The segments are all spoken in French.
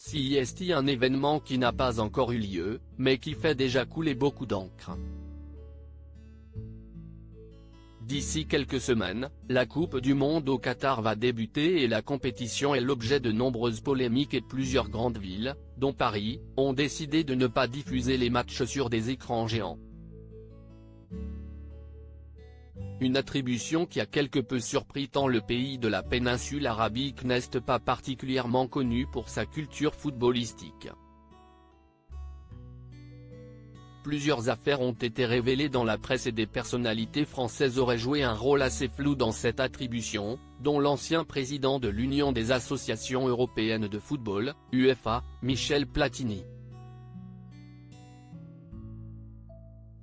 CIST, un événement qui n'a pas encore eu lieu, mais qui fait déjà couler beaucoup d'encre. D'ici quelques semaines, la Coupe du Monde au Qatar va débuter et la compétition est l'objet de nombreuses polémiques et plusieurs grandes villes, dont Paris, ont décidé de ne pas diffuser les matchs sur des écrans géants. Une attribution qui a quelque peu surpris tant le pays de la péninsule arabique n'est pas particulièrement connu pour sa culture footballistique. Plusieurs affaires ont été révélées dans la presse et des personnalités françaises auraient joué un rôle assez flou dans cette attribution, dont l'ancien président de l'Union des associations européennes de football, UEFA, Michel Platini.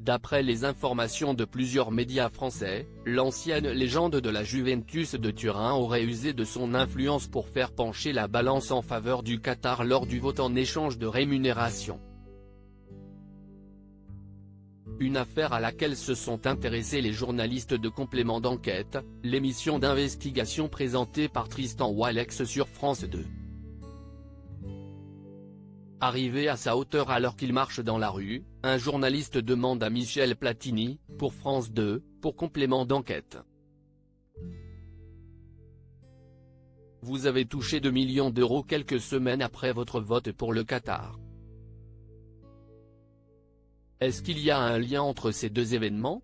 D'après les informations de plusieurs médias français, l'ancienne légende de la Juventus de Turin aurait usé de son influence pour faire pencher la balance en faveur du Qatar lors du vote en échange de rémunération. Une affaire à laquelle se sont intéressés les journalistes de Complément d'enquête, l'émission d'investigation présentée par Tristan Walex sur France 2. Arrivé à sa hauteur alors qu'il marche dans la rue, un journaliste demande à Michel Platini, pour France 2, pour Complément d'enquête. Vous avez touché 2 millions d'euros quelques semaines après votre vote pour le Qatar. Est-ce qu'il y a un lien entre ces deux événements ?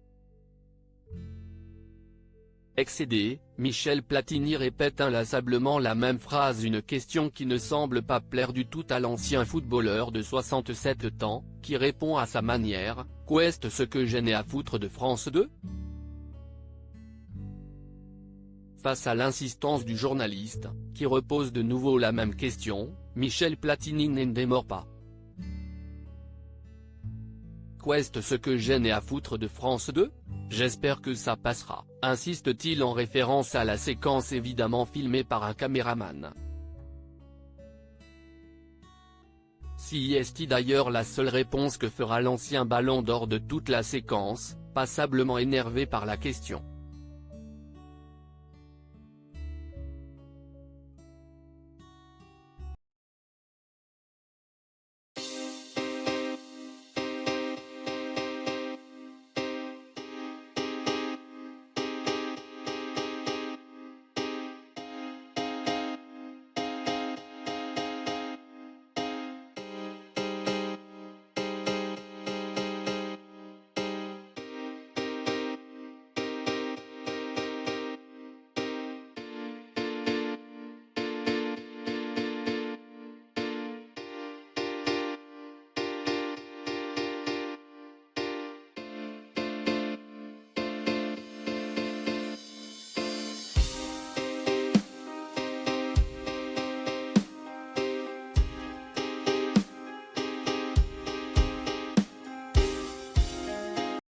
Excédé, Michel Platini répète inlassablement la même phrase, une question qui ne semble pas plaire du tout à l'ancien footballeur de 67 ans, qui répond à sa manière, « Qu'est-ce ce que j'en ai à foutre de France 2 ?» Face à l'insistance du journaliste, qui repose de nouveau la même question, Michel Platini n'en démord pas. Qu'est-ce ce que j'en ai à foutre de France 2 ? J'espère que ça passera, insiste-t-il en référence à la séquence évidemment filmée par un caméraman. CIST d'ailleurs la seule réponse que fera l'ancien ballon d'or de toute la séquence, passablement énervé par la question.